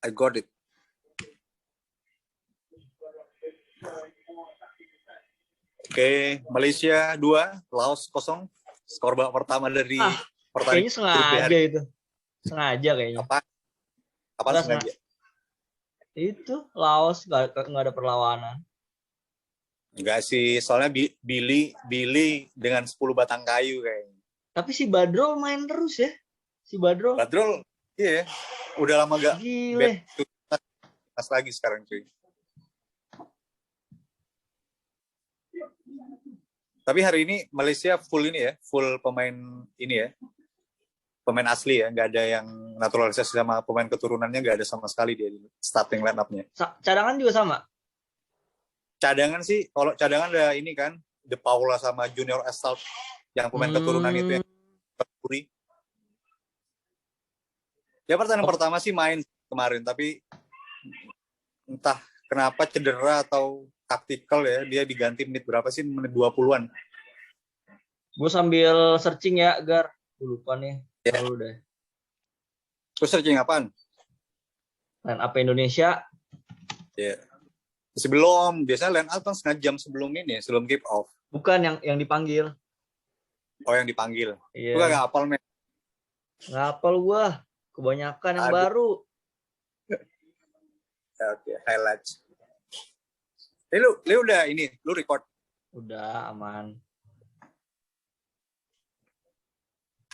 I got it. Oke, Malaysia 2, Laos 0. Skor babak pertama dari kayaknya sengaja itu. Sengaja kayaknya. Apa sengaja? Itu Laos nggak ada perlawanan. Enggak sih, soalnya Billy dengan 10 batang kayu kayaknya. Tapi si Badrol main terus ya. Si Badrol, iya. Udah lama gak gile. Mas lagi sekarang cuy. Tapi hari ini Malaysia full ini ya, full pemain ini ya. Pemain asli ya, nggak ada yang naturalisasi sama pemain keturunannya, nggak ada sama sekali dia di starting line-up-nya. Cadangan juga sama? Cadangan sih, kalau cadangan ada ini kan, De Paula sama Junior Assault, yang pemain keturunan itu yang terpuri. Ya pertandingan pertama sih main kemarin, tapi entah kenapa cedera atau taktikal ya, dia diganti menit berapa sih, menit 20-an. Gue sambil searching ya, Gar. Gue lupa nih. Ya. Lalu deh. Terus searching apaan? Line up Indonesia. Ya. Biasanya line up kan setengah jam sebelum ini, sebelum kick off. Bukan yang dipanggil. Oh, yang dipanggil. Iya. Gue gak hafal, men. Gak hafal gue. Kebanyakan yang baru. Oke, highlights. Lu udah ini, lu record? Udah, aman.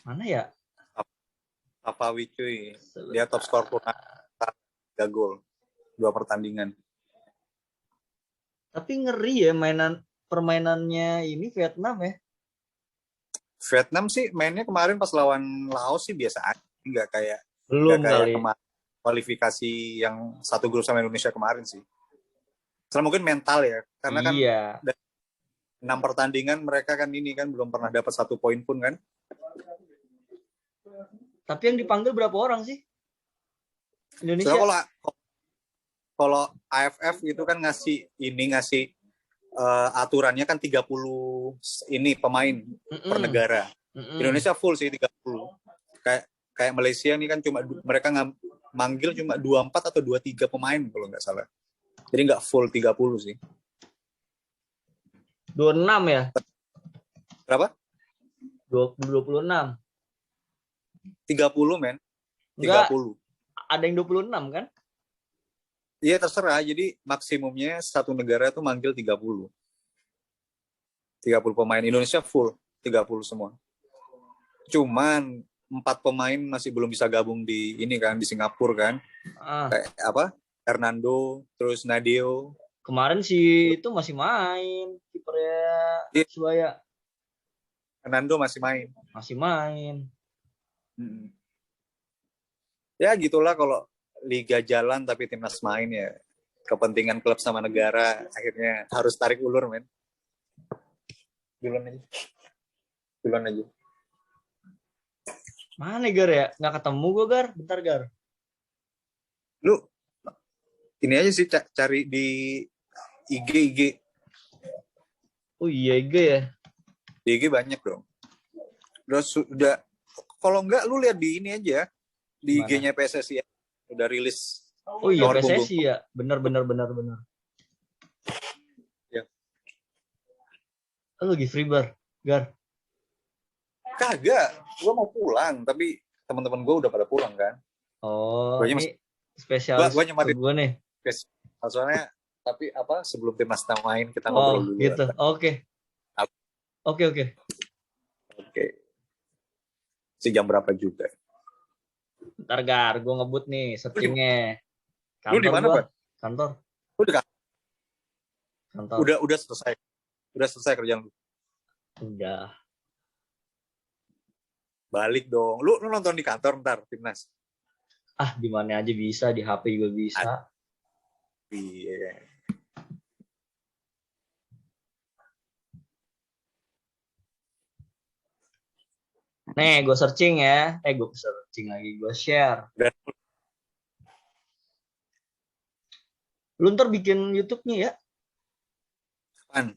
Mana ya? Apawi cuy. Dia top skor purna 3 gol 2 pertandingan. Tapi ngeri ya permainannya ini Vietnam ya. Vietnam sih mainnya kemarin pas lawan Laos sih biasa aja, nggak kayak kualifikasi yang satu grup sama Indonesia kemarin sih. Soalnya mungkin mental ya, karena kan 6 pertandingan mereka kan ini kan belum pernah dapat 1 poin pun kan. Tapi yang dipanggil berapa orang sih? Indonesia. So, kalau AFF itu kan ngasih aturannya kan 30 ini pemain per negara. Indonesia full sih 30. Kayak Malaysia ini kan cuma mereka manggil cuma 24 atau 23 pemain kalau nggak salah. Jadi nggak full 30 sih. 26 ya? Berapa? 26. 30 men. 30. Enggak, ada yang 26 kan? Iya terserah. Jadi maksimumnya satu negara tuh manggil 30. 30 pemain. Indonesia full 30 semua. Cuman 4 pemain masih belum bisa gabung di ini kan, di Singapura kan. Kayak apa? Hernando, terus Nadeo. Kemarin sih itu masih main kipernya Persibaya. Hernando masih main. Masih main. Ya gitulah kalau liga jalan tapi timnas main ya. Kepentingan klub sama negara akhirnya harus tarik ulur men. Duluan aja. Mana Gar ya? Nggak ketemu gue Gar. Bentar Gar. Lu ini aja sih cari di IG. Oh iya IG ya. Di IG banyak dong. Terus udah kalau enggak lu lihat di ini aja di IG-nya PSSI ya. Udah rilis. Oh iya PSSI ya. Benar. Ya. Lu lagi free bar, Gar? Kagak, gue mau pulang tapi teman-teman gue udah pada pulang kan. Oh, ini spesial gue nyematin gue nih. Soalnya tapi apa sebelum timnas main kita ngobrol dulu. Gitu. Oke. Si jam berapa juga? Ntar Gar, gue ngebut nih settingnya. Lu di mana Pak? Kantor. Lu di kantor. Udah selesai. Udah selesai kerjaan lu. Udah. Balik dong. Lu nonton di kantor ntar timnas. Di mana aja bisa, di HP juga bisa. Iya. Nih, gue searching ya. Gue searching lagi, gue share. Lu ntar bikin YouTube-nya ya? Kan?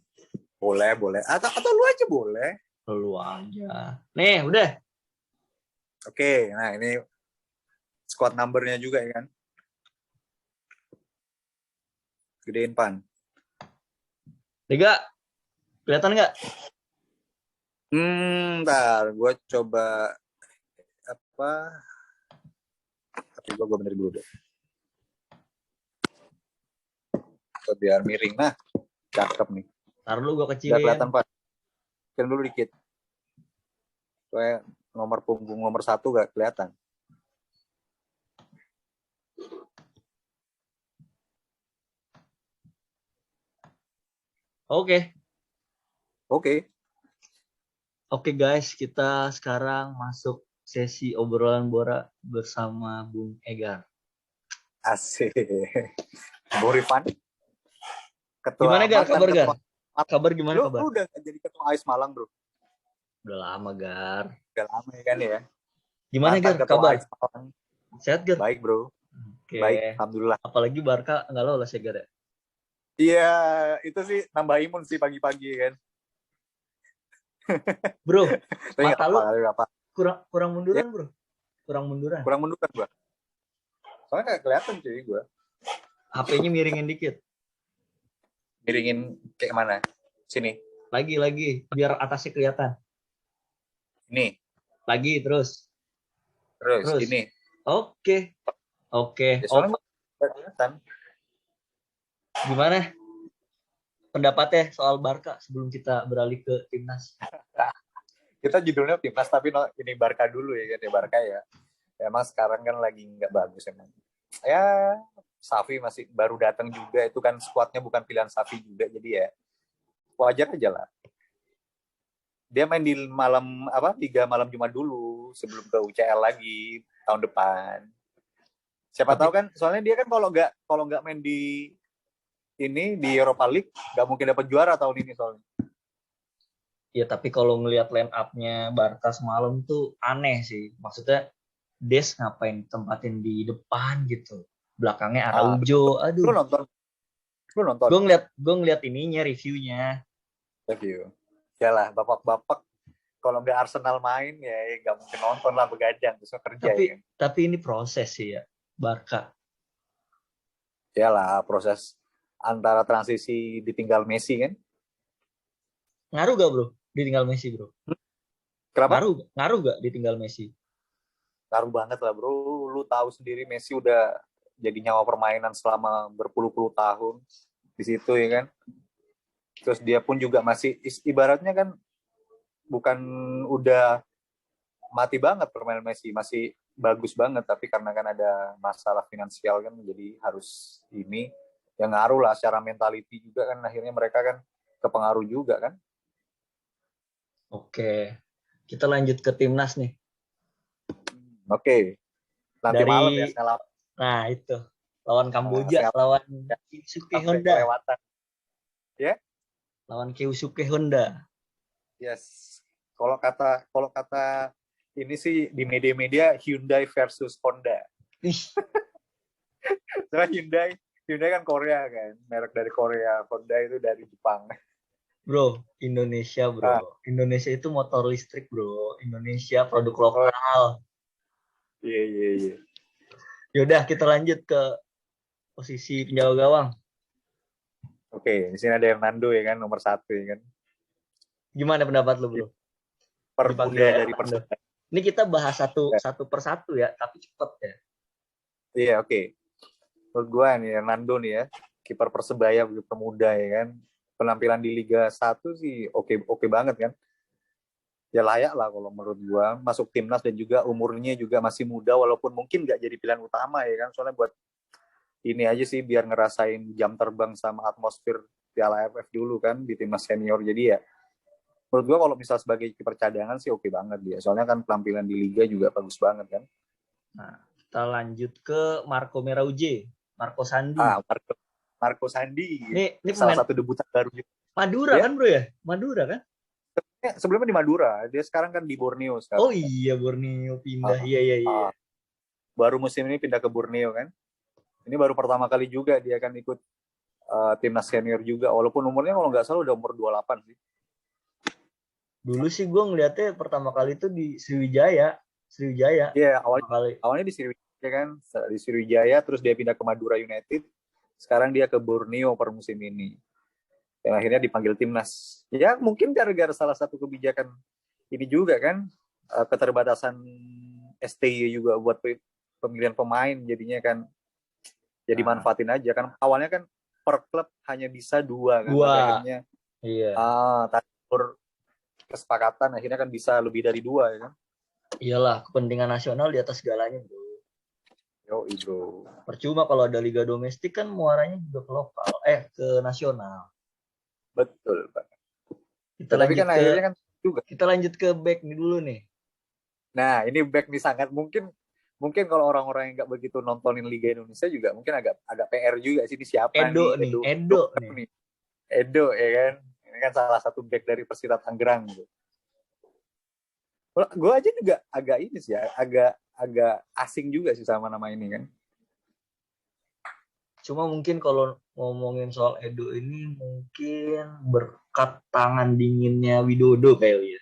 Boleh. Atau lu aja boleh. Lu aja. Nih, udah. Oke, nah ini squad number-nya juga ya kan. Gedein pan. Liga, kelihatan nggak? Ntar gue coba apa? Tapi gue bener dulu deh. So, biar miring. Nah, cakep nih. Ntar lu gue Udah kecilin. kelihatan pan. Kecilin dulu dikit. Soalnya nomor punggung nomor 1 gak kelihatan. Oke. Oke Guys, kita sekarang masuk sesi obrolan Bora bersama Bung Egar. Asik. Bung Rifan. Gimana Gar, kabar Gar? Kabar gimana lu, kabar? Lu udah jadi ketua AIS Malang, bro? Udah lama Gar. Udah lama ya kan ya? Gimana Gar, kabar? Sehat Gar? Baik bro. Oke. Baik, alhamdulillah. Apalagi Barca nggak lolos ya Gar ya? Iya, itu sih nambah imun sih pagi-pagi kan. Bro, mata lu apa? kurang munduran ya? Bro. Kurang munduran gua. Soalnya nggak kelihatan cuy gua. HP-nya miringin dikit. Miringin kayak mana? Sini. Lagi, biar atasnya kelihatan. Ini. Lagi terus. Ini. Oke. Ya, soalnya kelihatan. Gimana pendapatnya soal Barca sebelum kita beralih ke timnas? Kita judulnya timnas tapi ini Barca dulu ya kan ya, Barca ya. Emang sekarang kan lagi nggak bagus emang. Ya Xavi masih baru datang juga, itu kan skuadnya bukan pilihan Xavi juga, jadi ya wajar aja lah. Dia main di Liga malam Jumat dulu sebelum ke UCL lagi tahun depan. Siapa tahu kan, soalnya dia kan kalau nggak main di Europa League nggak mungkin dapat juara tahun ini soalnya. Ya tapi kalau ngelihat line up-nya Barca semalam tuh aneh sih. Maksudnya Des ngapain tempatin di depan gitu. Belakangnya Araujo. Aduh. Lu nonton? Gue ngeliat ininya, reviewnya. Review. Yalah, bapak-bapak kalau nggak Arsenal main ya nggak mungkin nonton lah, begadang terus kerja. Tapi ini proses sih ya, Barca. Yalah, proses antara transisi ditinggal Messi kan. Ngaruh gak bro ditinggal Messi bro? Kenapa? Ngaruh gak ditinggal Messi? Ngaruh banget lah bro. Lu tahu sendiri Messi udah jadi nyawa permainan selama berpuluh-puluh tahun di situ ya kan. Terus dia pun juga masih ibaratnya kan bukan udah mati banget permainan Messi, masih bagus banget, tapi karena kan ada masalah finansial kan, jadi harus ini yang ngaruh lah secara mentality juga kan, akhirnya mereka kan kepengaruh juga kan. Oke, kita lanjut ke timnas nih. Oke. Nanti malam ya Snell. Nah itu lawan Kamboja, lawan Keisuke Honda. Ya? Lawan Keisuke Honda. Yes. Kalau kata ini sih di media-media Hyundai versus Honda. Soalnya Hyundai kan Korea kan, merek dari Korea. Honda itu dari Jepang. Bro, Indonesia bro. Indonesia itu motor listrik bro. Indonesia produk lokal. Iya. Yaudah kita lanjut ke posisi penjaga gawang. Oke, di sini ada Hernando ya kan, nomor 1 ya kan. Gimana pendapat lu bro? Permuda dari Persebaya. Ini kita bahas satu persatu ya, tapi cepet ya. Iya oke. Menurut gue nih Hernando nih ya, kiper Persebaya pemuda ya kan. Penampilan di Liga 1 sih oke banget kan. Ya layak lah kalau menurut gue masuk timnas, dan juga umurnya juga masih muda walaupun mungkin nggak jadi pilihan utama ya kan. Soalnya buat ini aja sih biar ngerasain jam terbang sama atmosfer Piala AFF dulu kan di timnas senior. Jadi ya menurut gue kalau misal sebagai kiper cadangan sih oke banget dia. Soalnya kan penampilan di Liga juga bagus banget kan. Nah, kita lanjut ke Marco Merauje, Marco Sandi. Marco Sandi. Ini salah satu debutan baru juga. Madura ya? Kan bro ya? Madura kan? Sebelumnya di Madura. Dia sekarang kan di Borneo sekarang. Oh iya, Borneo pindah. Iya. Baru musim ini pindah ke Borneo kan. Ini baru pertama kali juga dia akan ikut timnas senior juga. Walaupun umurnya kalau nggak salah udah umur 28 sih. Dulu sih gue ngeliatnya pertama kali itu di Sriwijaya. Iya, awalnya di Sriwijaya kan. Di Sriwijaya, terus dia pindah ke Madura United. Sekarang dia ke Borneo per musim ini. Dan akhirnya dipanggil timnas. Ya mungkin gara-gara salah satu kebijakan ini juga kan, keterbatasan STY juga buat pemilihan pemain, jadinya kan jadi manfaatin aja kan. Awalnya kan per klub hanya bisa 2 kan, tapi akhirnya kesepakatan akhirnya kan bisa lebih dari 2 ya kan. Iyalah, kepentingan nasional di atas segalanya, bro. Yoi, bro. Percuma kalau ada liga domestik kan muaranya juga ke lokal, ke nasional. Betul, Pak. Kita lanjut kan akhirnya kan juga. Kita lanjut ke back nih dulu nih. Nah, ini back nih sangat mungkin kalau orang-orang yang nggak begitu nontonin Liga Indonesia juga mungkin agak PR juga sih, ini siapa Edo nih? Edo ya kan. Ini kan salah satu back dari Persita Tangerang gitu. Gue aja juga agak ini sih ya, agak asing juga sih sama nama ini kan. Cuma mungkin kalau ngomongin soal Edo ini mungkin berkat tangan dinginnya Widodo kayaknya.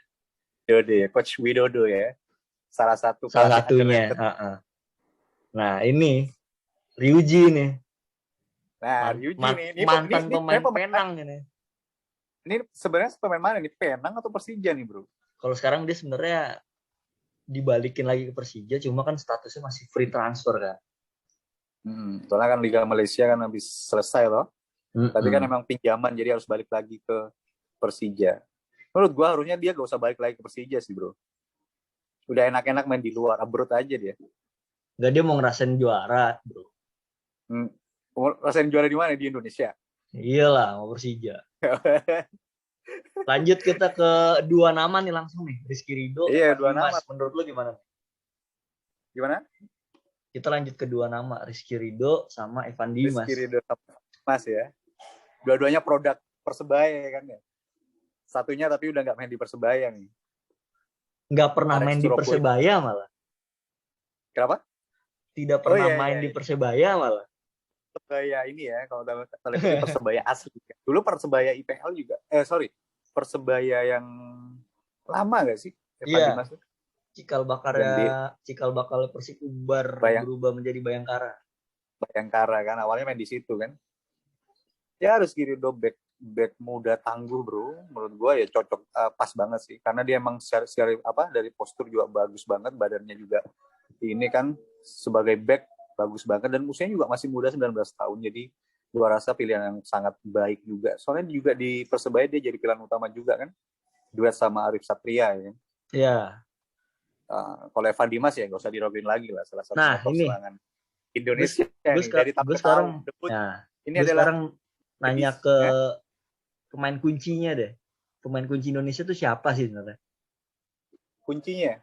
Widodo ya, Coach Widodo ya. Salah satunya. Nah, ini Ryuji nih. Nah, Ryuji nih. Mantan pemain Penang ini. Ini sebenarnya pemain mana nih? Penang atau Persija nih, bro? Kalau sekarang dia sebenarnya dibalikin lagi ke Persija, cuma kan statusnya masih free transfer kan. Soalnya kan Liga Malaysia kan habis selesai loh. Tapi kan emang pinjaman, jadi harus balik lagi ke Persija. Menurut gua harusnya dia gak usah balik lagi ke Persija sih, bro. Udah enak-enak main di luar, abroad aja dia. Gak, dia mau ngerasain juara, bro. Ngerasain juara di mana? Di Indonesia? Iyalah, mau Persija. Lanjut kita ke 2 nama nih langsung nih. Rizky Ridho, Evan Dimas. Menurut lu gimana? Gimana? Kita lanjut ke 2 nama, Rizky Ridho sama Evan Dimas. Rizky Ridho sama Dimas ya. Dua-duanya produk Persebaya kan ya. Satunya tapi udah gak main di Persebaya nih. Nggak pernah main di Persebaya malah. Kenapa? Tidak pernah main di Persebaya malah. Persebaya ini ya, kalau Persebaya asli. Dulu Persebaya IPL juga. Persebaya yang lama gak sih? Iya. Cikal bakal Persik Ubar berubah menjadi Bayangkara. Bayangkara kan, awalnya main di situ kan. Ya harus Ridho back muda tangguh, bro. Menurut gue ya cocok, pas banget sih. Karena dia emang dari postur juga bagus banget, badannya juga ini kan sebagai back bagus banget, dan usianya juga masih muda 19 tahun. Jadi gue rasa pilihan yang sangat baik juga. Soalnya juga di Persebaya dia jadi pilihan utama juga kan. Duet sama Arif Satria ya kan. Iya. Kalau Evan Dimas ya gak usah diraguin lagi lah, salah satu motor serangan Indonesia dari tahun sekarang debut. Ini sekarang nanya ke pemain kuncinya deh. Pemain kunci Indonesia tuh siapa sih sebenarnya? Kuncinya?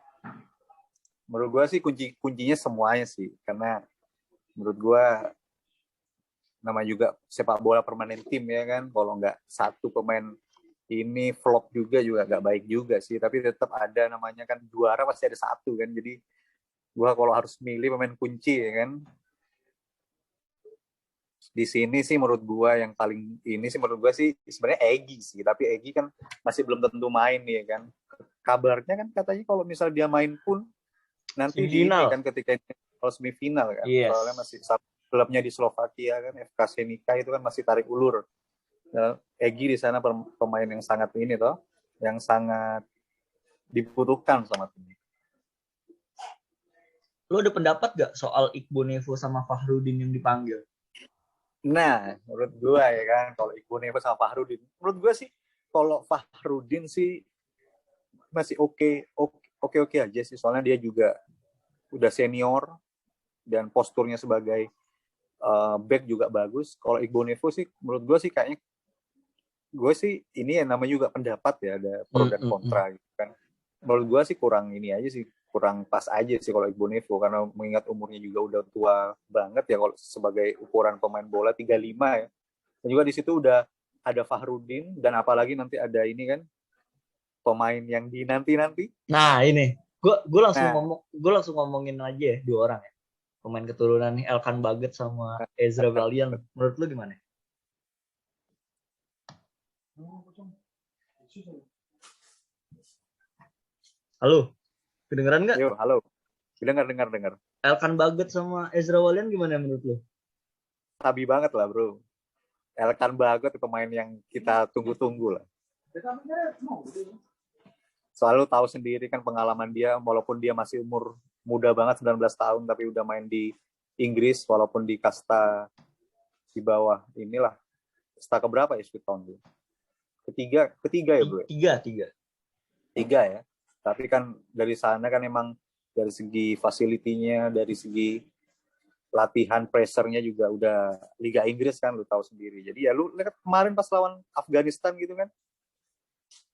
Menurut gue sih kuncinya semuanya sih. Karena menurut gue nama juga sepak bola permanen tim ya kan. Kalau nggak satu pemain ini flop juga nggak baik juga sih. Tapi tetap ada namanya kan, juara pasti ada satu kan. Jadi gue kalau harus milih pemain kunci ya kan, di sini sih menurut gue yang paling ini sih menurut gue sih sebenarnya Egy sih. Tapi Egy kan masih belum tentu main ya kan. Kabarnya kan katanya kalau misal dia main pun nanti di ini kan ketika kalau semifinal kan. Yes. Soalnya masih klubnya di Slovakia kan, FK Senica itu kan masih tarik ulur. Egy di sana pemain yang sangat ini toh, yang sangat dibutuhkan sama tim. Lo ada pendapat gak soal Iqbal Nevo sama Fahrudin yang dipanggil? Nah, menurut gue ya kan, kalau Iqbal Nevo sama Fahrudin, menurut gue sih kalau Fahrudin sih masih oke aja sih. Soalnya dia juga udah senior dan posturnya sebagai back juga bagus. Kalau Iqbal Nevo sih menurut gue sih kayaknya, gue sih ini yang namanya juga pendapat ya, ada pro dan kontra gitu kan. Menurut gue sih kurang ini aja sih, kurang pas aja sih kalau Iqbal Nevo, karena mengingat umurnya juga udah tua banget ya kalau sebagai ukuran pemain bola 35 ya. Dan juga di situ udah ada Fahrudin, dan apalagi nanti ada ini kan pemain yang di nanti. Nah, ini gue langsung ngomongin aja ya 2 orang ya. Pemain keturunan nih, Elkan Baget sama Ezra Valian. Menurut lu gimana? Halo, kedengeran nggak? Yo, halo. Dengar. Elkan Baget sama Ezra Valian gimana menurut lu? sabi banget lah bro. Elkan Bagot pemain yang kita tunggu-tunggu lah. Soalnya tahu sendiri kan pengalaman dia, walaupun dia masih umur muda banget 19 tahun, tapi udah main di Inggris, walaupun di kasta di bawah inilah. Kasta keberapa ya Sweet Town dia? Ketiga ya bro? Tiga ya. Tapi kan dari sana kan emang dari segi fasilitinya, dari segi latihan pressernya juga udah Liga Inggris kan, lu tahu sendiri. Jadi ya lu lihat kemarin pas lawan Afghanistan gitu kan,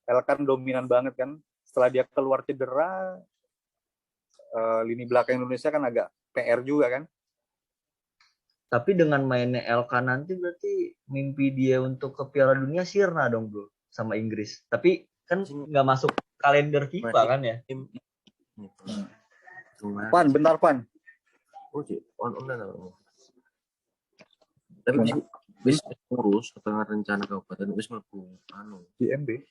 Elkan dominan banget kan. Setelah dia keluar cedera, lini belakang Indonesia kan agak PR juga kan. Tapi dengan mainnya Elkan nanti berarti mimpi dia untuk ke Piala Dunia sirna dong bro sama Inggris. Tapi kan nggak masuk kalender FIFA kan ya? Pan, bentar Pan. Online. Tapi bis ngurus atau rencana kabupaten bis mlebu IMB.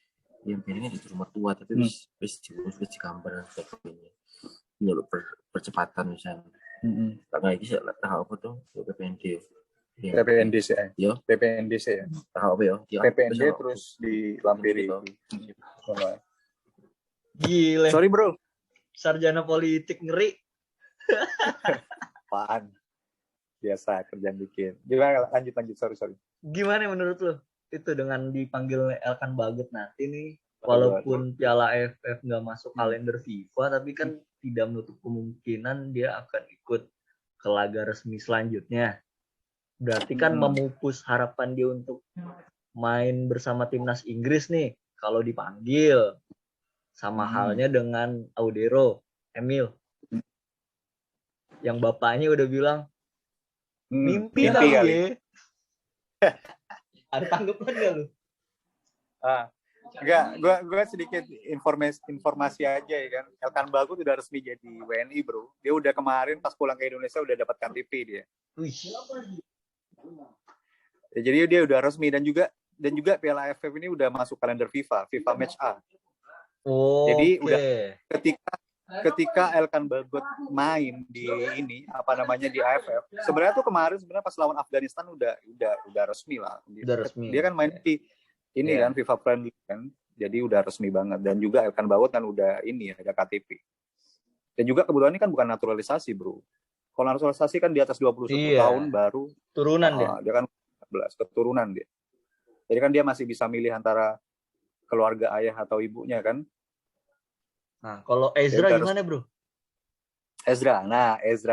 IMB ini di rumah tua tapi bis diurus bis di gambar dan sebagainya. Nyeluk percepatan misalnya. Karena ini saya tahu apa tuh PPND. PPNDC ya. PPNDC ya. Tahu apa ya? PPND terus dilampiri. Gile. Sorry bro. Sarjana politik ngeri. Apaan? Biasa kerjaan bikin. Gimana lanjut sorry. Gimana menurut lo itu dengan dipanggil Elkan Bagot nanti nih, walaupun Piala AFF nggak masuk kalender FIFA, tapi kan tidak menutup kemungkinan dia akan ikut ke laga resmi selanjutnya. Berarti kan memupus harapan dia untuk main bersama timnas Inggris nih kalau dipanggil. Sama halnya dengan Audero, Emil. Yang bapaknya udah bilang mimpi kali. Ada tanggapan gak lu? Enggak, gue sedikit informasi aja ya kan. Elkan Bagot udah resmi jadi WNI bro. Dia udah kemarin pas pulang ke Indonesia udah dapat KTP dia. Ya, jadi dia udah resmi dan juga Piala AFF ini udah masuk kalender FIFA Match A. Jadi udah ketika Elkan Bagot main di di AFF, sebenarnya tuh kemarin pas lawan Afghanistan udah resmi lah. Dia kan main di kan FIFA friendly kan. Jadi udah resmi banget dan juga Elkan Bagot kan udah ada KTP. Dan juga kebetulan ini kan bukan naturalisasi, bro. Kalau naturalisasi kan di atas 21 tahun baru turunan dia kan 14 keturunan dia. Jadi kan dia masih bisa milih antara keluarga ayah atau ibunya kan. Nah, kalau Ezra gimana, bro? Ezra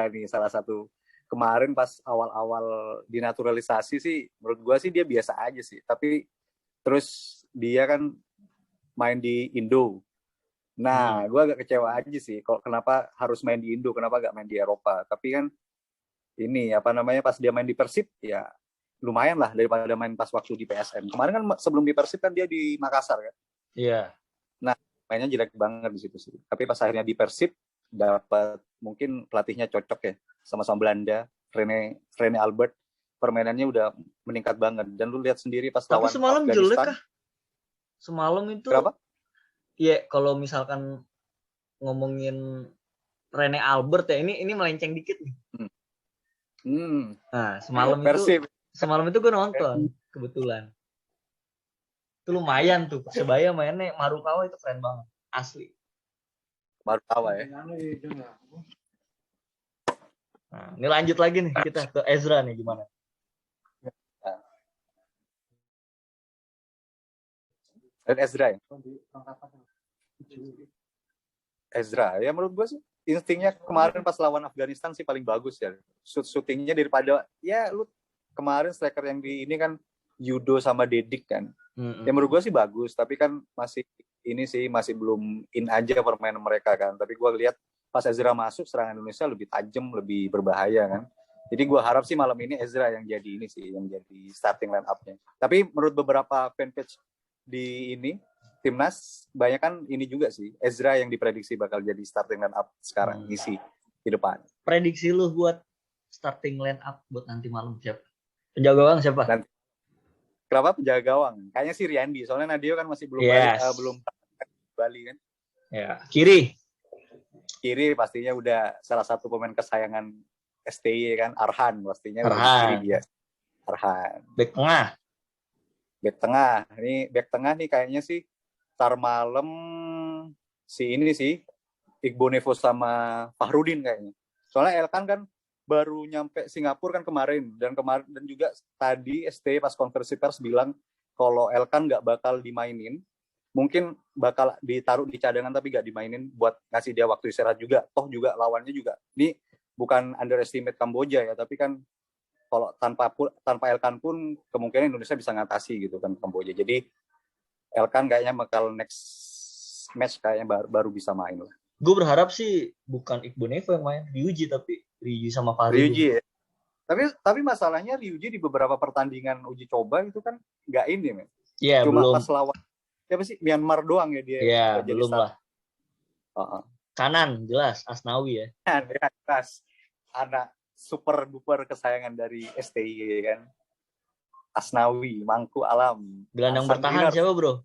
nih salah satu kemarin pas awal-awal dinaturalisasi sih, menurut gua sih dia biasa aja sih. Tapi terus dia kan main di Indo. Nah, gua agak kecewa aja sih. Kenapa harus main di Indo? Kenapa gak main di Eropa? Tapi kan pas dia main di Persib ya lumayan lah daripada main pas waktu di PSM. Kemarin kan sebelum di Persib kan dia di Makassar kan. Iya. Nah, mainnya jelek banget di situ sih. Tapi pas akhirnya di Persib dapat mungkin pelatihnya cocok ya sama-sama Belanda, Rene Albert, permainannya udah meningkat banget dan lu lihat sendiri pas lawan Afghanistan. Tapi semalam jelek kah? Semalam itu kenapa? Iya, kalau misalkan ngomongin Rene Albert ya, ini melenceng dikit nih. Nah, semalam itu gue nonton kebetulan. Itu lumayan tuh, Persebaya mainnya Marukawa itu keren banget, asli. Marukawa ya. Nah, ini lanjut lagi nih kita ke Ezra nih gimana? Dan Ezra ya? Ezra ya menurut gue sih instingnya kemarin pas lawan Afghanistan sih paling bagus ya. Shootingnya daripada ya lu kemarin striker yang di ini kan Yudo sama Dedik kan. Ya menurut gue sih bagus, tapi kan masih belum in aja permainan mereka kan. Tapi gue lihat pas Ezra masuk serangan Indonesia lebih tajam, lebih berbahaya kan. Jadi gue harap sih malam ini Ezra yang jadi starting line up-nya. Tapi menurut beberapa fanpage di timnas banyak kan ini juga sih Ezra yang diprediksi bakal jadi starting line up sekarang isi di depan. Prediksi lu buat starting line up buat nanti malam siapa? Penjaga gawang siapa? Kenapa penjaga gawang? Kayaknya si Riyandi, soalnya Nadio kan masih belum Bali kan. Ya, kiri pastinya udah salah satu pemain kesayangan STY kan, Arhan pastinya. Arhan. Kiri dia. Farhan. Back tengah. Back tengah. Ini back tengah nih kayaknya sih tar malam si ini sih Iqbal Nevo sama Fahrudin kayaknya. Soalnya Elkan kan baru nyampe Singapura kan kemarin dan juga tadi ST pas konferensi pers bilang kalau Elkan nggak bakal dimainin, mungkin bakal ditaruh di cadangan tapi nggak dimainin buat ngasih dia waktu istirahat juga. Toh juga lawannya juga. Ini bukan underestimate Kamboja ya, tapi kan kalau tanpa Elkan pun kemungkinan Indonesia bisa ngatasi gitu kan Kamboja. Jadi Elkan kayaknya bakal next match kayaknya baru bisa main lah. Gue berharap sih bukan Iqbal Nevo yang main, Ryuji sama Fahrudin. Ryuji ya. Tapi masalahnya Ryuji di beberapa pertandingan uji coba itu kan nggak ini, men. Iya, cuma belum. Pas lawan siapa sih Myanmar doang ya dia. Iya, belum lah. Kanan jelas Asnawi ya. Jelas. Anak super duper kesayangan dari STI kan. Asnawi, Mangku Alam. Gelandang bertahan siapa, Bro?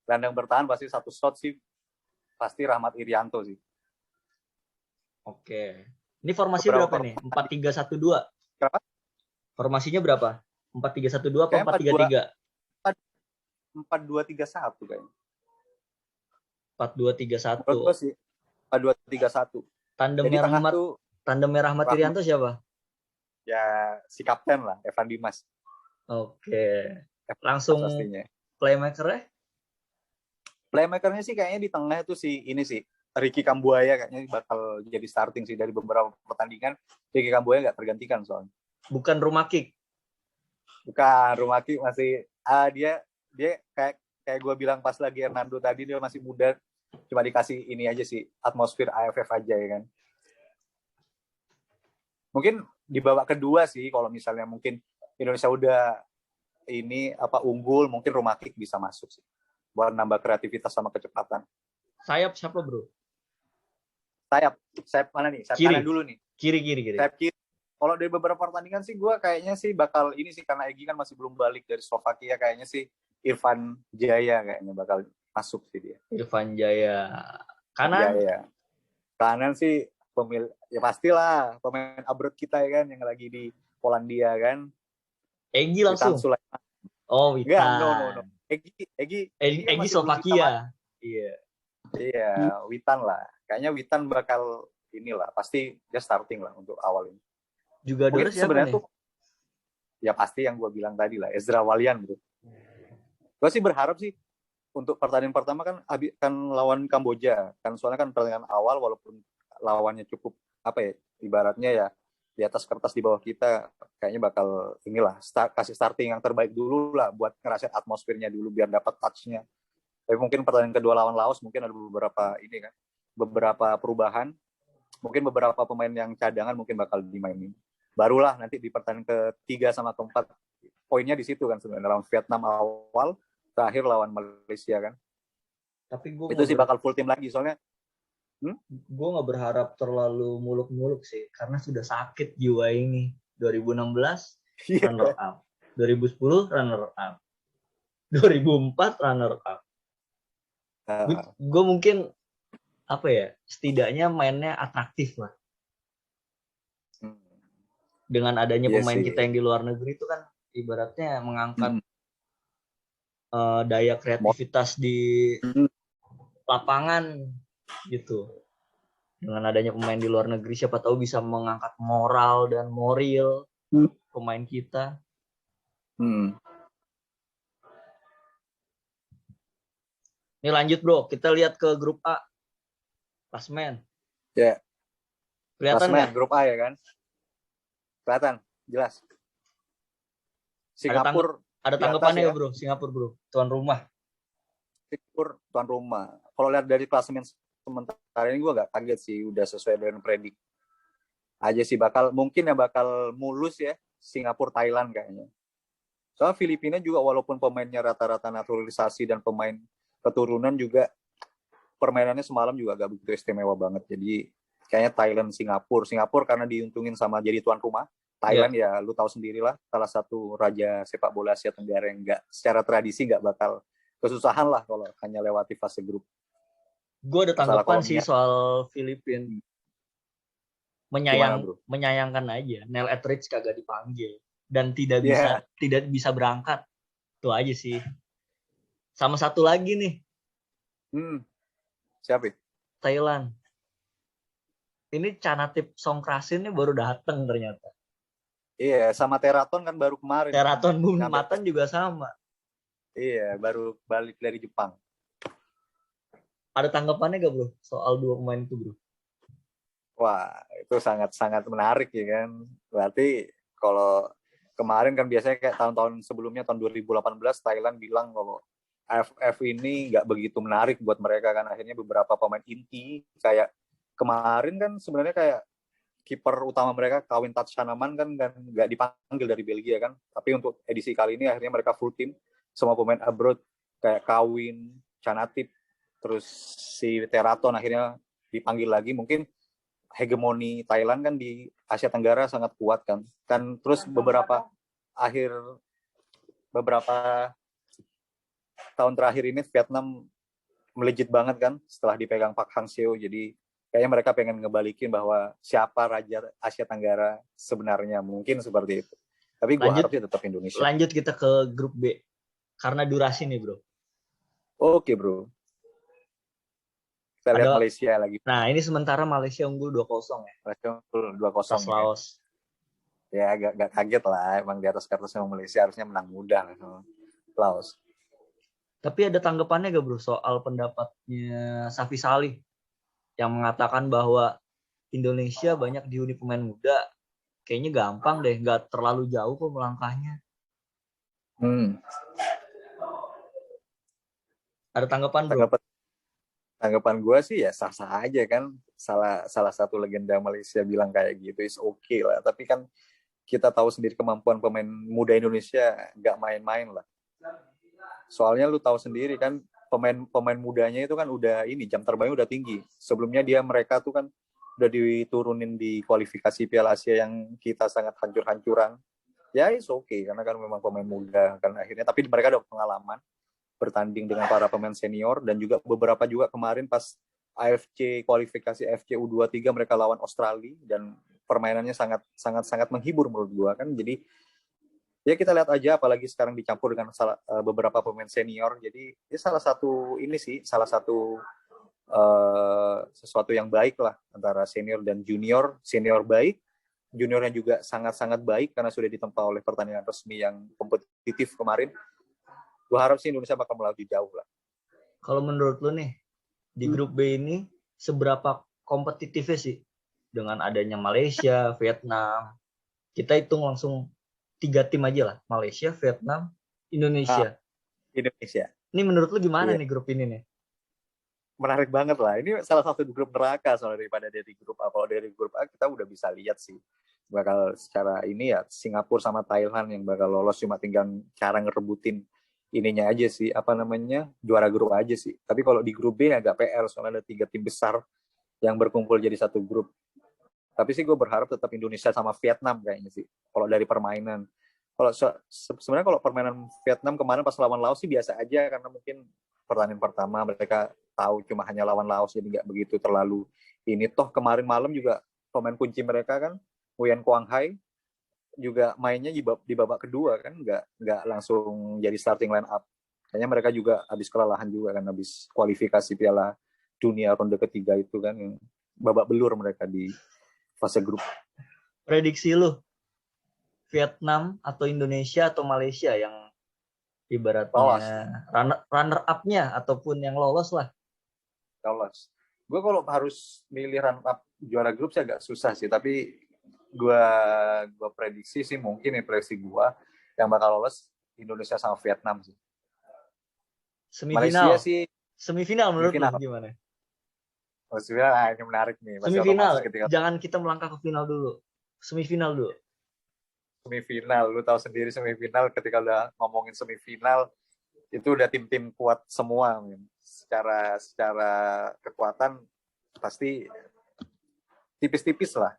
Gelandang bertahan pasti satu slot sih. Pasti Rahmat Irianto sih. Oke. Ini formasi berapa nih? 4-3-1-2. Berapa? Formasinya berapa? 4-3-1-2 apa 4-3-3? 4-2-3-1 kayaknya. 4-2-3-1. Menurut gue sih 4-2-3-1. Tandemnya Rahmat Irianto siapa? Ya si kapten lah, Evan Dimas. Oke. Langsung playmaker-nya? Playmaker-nya sih kayaknya di tengah itu ini sih Ricky Kambuaya kayaknya bakal jadi starting sih dari beberapa pertandingan. Ricky Kambuaya nggak tergantikan soalnya. Bukan Rumakik. Bukan Rumakik masih dia kayak gue bilang pas lagi Hernando tadi, dia masih muda, cuma dikasih ini aja sih atmosfer AFF aja ya kan. Mungkin di babak kedua sih kalau misalnya mungkin Indonesia udah unggul, mungkin Rumakik bisa masuk sih buat nambah kreativitas sama kecepatan. Sayap siapa, Bro? Sayap mana nih? Sayap kiri. Kanan dulu nih. Kiri. Sayap kiri. Kalau dari beberapa pertandingan sih gue kayaknya sih bakal ini sih, karena Egy kan masih belum balik dari Slovakia, kayaknya sih Irfan Jaya kayaknya bakal masuk sih dia. Irfan Jaya. Kanan sih ya pastilah pemain abroad kita ya kan, yang lagi di Polandia kan. Egy langsung. Oh, Witan. Enggak, no. Egy Slovakia. Iya, Witan lah. Kayaknya Witan bakal inilah, pasti dia starting lah untuk awal ini. Juga ada siapa nih? Tuh, ya pasti yang gue bilang tadi lah, Ezra Walian bro. Gue sih berharap sih untuk pertandingan pertama kan lawan Kamboja. Kan soalnya kan pertandingan awal walaupun lawannya cukup ibaratnya ya di atas kertas di bawah kita, kayaknya bakal kasih starting yang terbaik dulu lah buat ngerasain atmosfernya dulu biar dapat touch-nya. Tapi mungkin pertandingan kedua lawan Laos mungkin ada beberapa perubahan. Mungkin beberapa pemain yang cadangan mungkin bakal dimainin. Barulah nanti di pertandingan ketiga sama keempat poinnya di situ kan sebenarnya, lawan Vietnam awal, terakhir lawan Malaysia kan. Tapi itu sih bakal full tim lagi soalnya. Gue nggak berharap terlalu muluk-muluk sih, karena sudah sakit jiwa ini. 2016 runner up, 2010 runner up, 2004 runner up. Gue mungkin setidaknya mainnya atraktif lah. Dengan adanya pemain kita yang di luar negeri itu kan ibaratnya mengangkat daya kreativitas di lapangan gitu. Dengan adanya pemain di luar negeri, siapa tahu bisa mengangkat moral dan moral pemain kita. Ini lanjut bro, kita lihat ke grup A. Klasmen. Ya. Kelihatan nggak? Grup A ya kan? Kelihatan, jelas. Singapura. Ada tanggapannya ya bro, Singapura bro, tuan rumah. Singapura tuan rumah. Kalau lihat dari klasemen sementara ini gue nggak kaget sih, udah sesuai dengan predik aja sih, bakal mulus ya Singapura Thailand kayaknya. Soalnya Filipina juga walaupun pemainnya rata-rata naturalisasi dan pemain keturunan juga permainannya semalam juga gak begitu istimewa banget. Jadi kayaknya Thailand Singapura karena diuntungin sama jadi tuan rumah. Thailand ya lu tahu sendirilah, salah satu raja sepak bola Asia Tenggara yang secara tradisi nggak bakal kesusahan lah kalau hanya lewati fase grup. Gue ada tanggapan sih soal Filipina. Menyayangkan aja Neil Etheridge kagak dipanggil. dan tidak bisa berangkat. Itu aja sih. Sama satu lagi nih. Siapa? Thailand. Ini Chanatip Songkrasin nih baru datang ternyata. Iya, sama Teraton kan baru kemarin. Teraton Matan juga sama. Iya, baru balik dari Jepang. Ada tanggapannya gak bro soal dua pemain itu bro? Wah, itu sangat-sangat menarik ya kan. Berarti kalau kemarin kan biasanya kayak tahun-tahun sebelumnya, tahun 2018 Thailand bilang kalau AFF ini nggak begitu menarik buat mereka kan. Akhirnya beberapa pemain inti kayak kemarin kan sebenarnya kayak kiper utama mereka Kawin Tatshanaman kan nggak dipanggil dari Belgia kan. Tapi untuk edisi kali ini akhirnya mereka full team. Semua pemain abroad kayak Kawin, Chanatip, terus si Teraton akhirnya dipanggil lagi. Mungkin hegemoni Thailand kan di Asia Tenggara sangat kuat kan. Terus beberapa tahun terakhir ini Vietnam melejit banget kan setelah dipegang Park Hang-seo. Jadi kayaknya mereka pengen ngebalikin bahwa siapa raja Asia Tenggara sebenarnya, mungkin seperti itu. Tapi gue harap sih tetap Indonesia. Lanjut kita ke grup B karena durasi nih bro. Oke bro. Kita lihat Malaysia lagi. Nah ini sementara Malaysia unggul 2-0 ya. Malaysia unggul 2-0. Laos. Ya agak kaget lah. Emang di atas kertasnya Malaysia harusnya menang mudah lah. Laos. Tapi ada tanggapannya gak bro soal pendapatnya Safi Salih yang mengatakan bahwa Indonesia banyak dihuni pemain muda, kayaknya gampang deh, gak terlalu jauh kok melangkahnya. Ada tanggapan bro? Tanggapan gue sih ya sah-sah aja kan. Salah satu legenda Malaysia bilang kayak gitu, is okay lah. Tapi kan kita tahu sendiri kemampuan pemain muda Indonesia gak main-main lah. Soalnya lu tahu sendiri kan pemain mudanya itu kan udah jam terbangnya udah tinggi. Sebelumnya mereka tuh kan udah diturunin di kualifikasi Piala Asia yang kita sangat hancur-hancuran. Ya is okay karena kan memang pemain muda kan akhirnya, tapi mereka ada pengalaman bertanding dengan para pemain senior dan juga beberapa juga kemarin pas AFC kualifikasi AFC U23 mereka lawan Australia dan permainannya sangat menghibur menurut gua kan. Jadi ya kita lihat aja, apalagi sekarang dicampur dengan beberapa pemain senior. Jadi ya salah satu sesuatu yang baik lah antara senior dan junior. Senior baik, juniornya juga sangat-sangat baik karena sudah ditempa oleh pertandingan resmi yang kompetitif kemarin. Gue harap sih Indonesia bakal melaju jauh lah. Kalau menurut lo nih, di grup B ini seberapa kompetitifnya sih dengan adanya Malaysia, Vietnam? Kita hitung langsung 3 tim aja lah, Malaysia, Vietnam, Indonesia. Indonesia. Ini menurut lo gimana nih grup ini nih? Menarik banget lah. Ini salah satu grup neraka soalnya daripada dari grup A. Kalau dari grup A kita udah bisa lihat sih. Bakal secara ini ya Singapura sama Thailand yang bakal lolos, cuma tinggal cara ngerebutin ininya aja sih, juara grup aja sih. Tapi kalau di grup B agak PR soalnya ada 3 tim besar yang berkumpul jadi satu grup. Tapi sih gue berharap tetap Indonesia sama Vietnam kayaknya sih. Kalau dari permainan, sebenarnya kalau permainan Vietnam kemarin pas lawan Laos sih biasa aja karena mungkin pertandingan pertama mereka tahu cuma hanya lawan Laos, jadi nggak begitu terlalu ini. Toh kemarin malam juga pemain kunci mereka kan Nguyen Quang Hai juga mainnya di babak kedua kan, nggak langsung jadi starting line up. Kayaknya mereka juga habis kelelahan juga kan, habis kualifikasi Piala Dunia ronde ketiga itu kan, yang babak belur mereka di fase grup. Prediksi lu Vietnam atau Indonesia atau Malaysia yang ibaratnya runner up-nya ataupun yang lolos lah? Lolos. Gue kalau harus milih runner up juara grup sih agak susah sih, tapi gue prediksi sih mungkin prediksi gue yang bakal lolos Indonesia sama Vietnam sih. Semifinal. Malaysia sih semifinal menurut lu gimana? Semifinal ini menarik nih. Semifinal. Jangan kita melangkah ke final dulu. Semifinal dulu. Semifinal, lu tahu sendiri semifinal, ketika udah ngomongin semifinal itu udah tim-tim kuat semua. Secara kekuatan pasti tipis-tipis lah.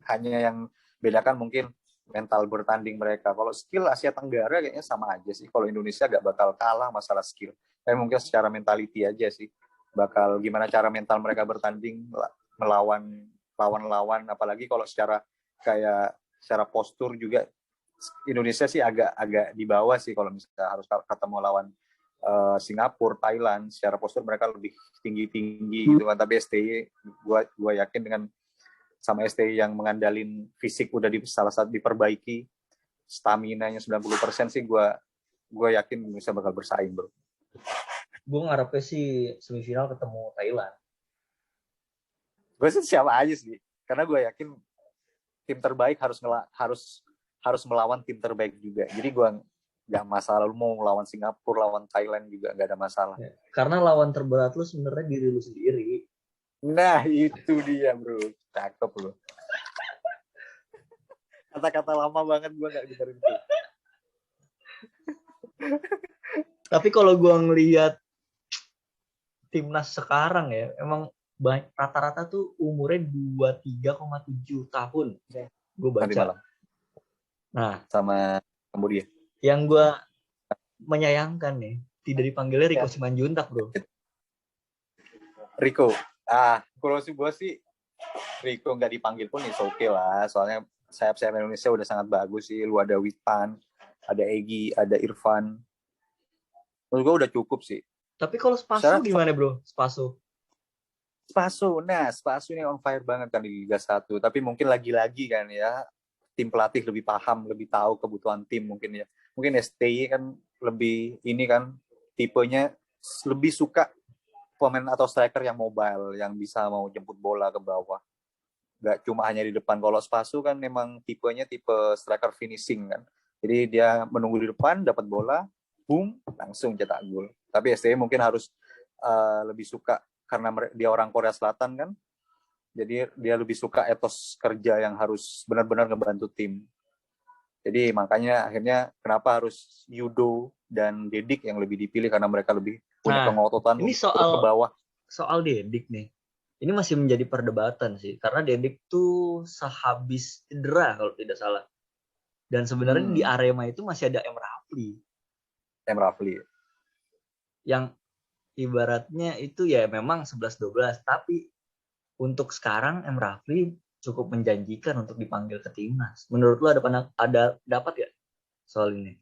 Hanya yang bedakan mungkin mental bertanding mereka. Kalau skill Asia Tenggara kayaknya sama aja sih. Kalau Indonesia gak bakal kalah masalah skill. Tapi mungkin secara mentality aja sih. Bakal gimana cara mental mereka bertanding melawan lawan-lawan. Apalagi kalau secara postur juga Indonesia sih agak di bawah sih kalau misalnya harus ketemu lawan Singapura, Thailand, secara postur mereka lebih tinggi gitu kan. Tapi STY gua yakin dengan sama STY yang mengandalin fisik udah salah satu diperbaiki, stamina-nya 90% sih gua yakin Indonesia bakal bersaing, bro. Gue ngarepnya sih semifinal ketemu Thailand. Gue sih siapa aja sih, karena gue yakin tim terbaik harus melawan tim terbaik juga. Jadi gue nggak masalah lu mau lawan Singapura, lawan Thailand juga nggak ada masalah. Ya, karena lawan terberat lu sebenarnya diri lu sendiri. Nah itu dia, bro, cakep lu. Kata-kata lama banget gue nggak dengerin itu. Tapi kalau gue ngelihat timnas sekarang ya, emang rata-rata tuh umurnya 23,7 tahun. Gue baca. Nah, sama Kambodia. Yang gue menyayangkan nih, tidak dipanggilnya Rico Simanjuntak, bro. Rico, kalau gue sih Rico nggak dipanggil pun is oke lah. Soalnya sayap-sayap Indonesia udah sangat bagus sih. Lu ada Witan, ada Egy, ada Irfan. Menurut gue udah cukup sih. Tapi kalau Spaso gimana, bro? Spaso ini on fire banget kan di Liga 1. Tapi mungkin lagi-lagi kan ya, tim pelatih lebih paham, lebih tahu kebutuhan tim mungkin ya. Mungkin STY kan lebih ini kan tipenya lebih suka pemain atau striker yang mobile, yang bisa mau jemput bola ke bawah. Gak cuma hanya di depan. Kalau Spaso kan memang tipenya tipe striker finishing kan. Jadi dia menunggu di depan, dapat bola, boom, langsung cetak gol. Tapi STY mungkin harus lebih suka karena dia orang Korea Selatan kan. Jadi dia lebih suka etos kerja yang harus benar-benar ngebantu tim. Jadi makanya akhirnya kenapa harus Yudo dan Dedik yang lebih dipilih karena mereka lebih punya kengototan ini ke bawah. Soal Dedik nih. Ini masih menjadi perdebatan sih karena Dedik tuh sehabis cedera kalau tidak salah. Dan sebenarnya di Arema itu masih ada M. Rafli. Yang ibaratnya itu ya memang 11-12, tapi untuk sekarang M. Rafli cukup menjanjikan untuk dipanggil ke timnas. Menurut lu ada dapat ya soal ini?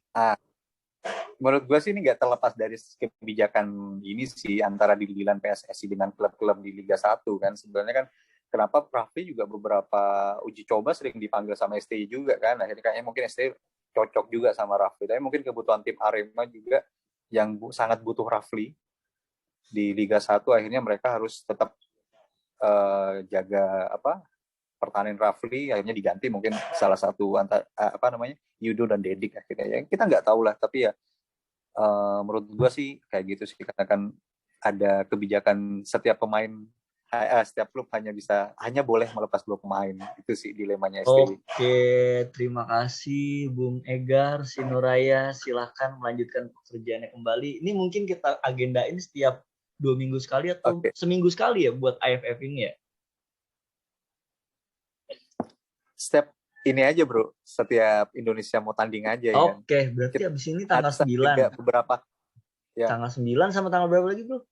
Menurut gue sih ini nggak terlepas dari kebijakan ini sih antara dealan PSSI dengan klub-klub di Liga 1 kan. Sebenarnya kan kenapa Rafli juga beberapa uji coba sering dipanggil sama STY juga kan. Akhirnya kayaknya mungkin STY cocok juga sama Rafli. Tapi mungkin kebutuhan tim Arema juga yang sangat butuh Rafli di Liga 1, akhirnya mereka harus tetap jaga pertahanan Rafli, akhirnya diganti mungkin salah satu antara Yudo dan Dedik akhirnya. Ya kita nggak tahu lah, tapi ya menurut gue sih kayak gitu sih, karena kan ada kebijakan setiap pemain setiap klub hanya boleh melepas 2 pemain. Itu sih dilemanya STY. Oke, terima kasih Bung Egar Sinuraya, silakan melanjutkan pekerjaannya kembali. Ini mungkin kita agendain setiap 2 minggu sekali atau seminggu sekali ya buat AFF ini ya. Step ini aja, bro, setiap Indonesia mau tanding aja. Oke, berarti abis ini tanggal 9. Beberapa. Ya. Tanggal 9 sama tanggal berapa lagi, bro?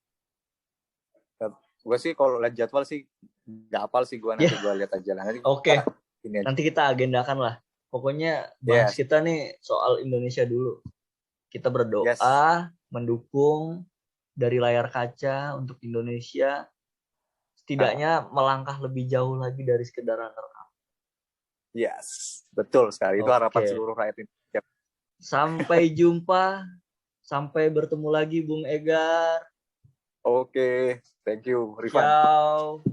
Gue sih kalau lihat jadwal sih nggak hapal sih gue, nanti gue lihat aja lah. Oke. Nanti kita agendakan lah. Pokoknya bahas kita nih soal Indonesia dulu. Kita berdoa, mendukung dari layar kaca untuk Indonesia. Setidaknya melangkah lebih jauh lagi dari sekedar runner-up. Yes, betul sekali. Itu harapan seluruh rakyat Indonesia. Sampai jumpa. Sampai bertemu lagi Bung Egar. Oke, thank you Rifan. Ciao.